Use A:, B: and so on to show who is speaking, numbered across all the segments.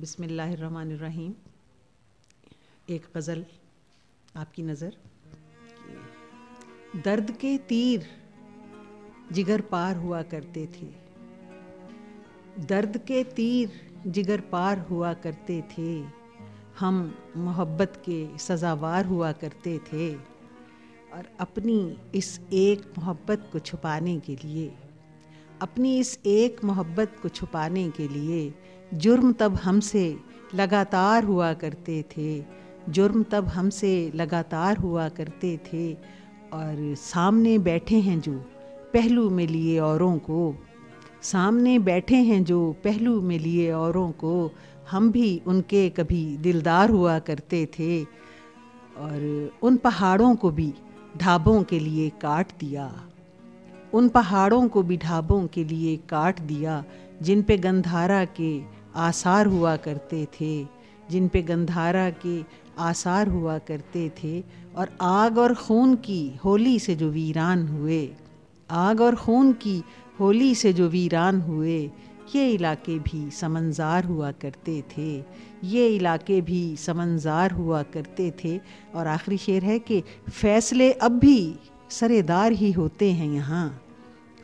A: बिस्मिल्लाहिर्रहमानिर्रहीम। एक गज़ल आपकी नज़र। दर्द के तीर जिगर पार हुआ करते थे, दर्द के तीर जिगर पार हुआ करते थे। हम मोहब्बत के सज़ावार हुआ करते थे और अपनी इस एक मोहब्बत को छुपाने के लिए, अपनी इस एक मोहब्बत को छुपाने के लिए जुर्म तब हमसे लगातार हुआ करते थे, जुर्म तब हमसे लगातार हुआ करते थे। और सामने बैठे हैं जो पहलू में लिए औरों को, सामने बैठे हैं जो पहलू में लिए औरों को, हम भी उनके कभी दिलदार हुआ करते थे। और उन पहाड़ों को भी ढाबों के लिए काट दिया, उन पहाड़ों को भी ढाबों के लिए काट दिया, जिन पे गंधारा के आसार हुआ करते थे, जिन पे गंधारा के आसार हुआ करते थे। और आग और खून की होली से जो वीरान हुए, आग और खून की होली से जो वीरान हुए, ये इलाके भी समंजार हुआ करते थे, ये इलाके भी समंजार हुआ करते थे। और आखिरी शेर है कि फ़ैसले अब भी सरेदार ही होते हैं यहाँ,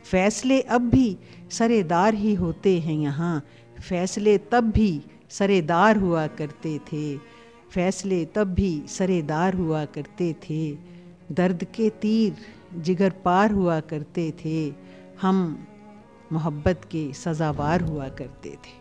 A: फ़ैसले अब भी सरेदार ही होते हैं यहाँ। फ़ैसले तब भी सरेदार हुआ करते थे, फ़ैसले तब भी सरेदार हुआ करते थे। दर्द के तीर जिगर पार हुआ करते थे, हम मोहब्बत के सज़ावार हुआ करते थे।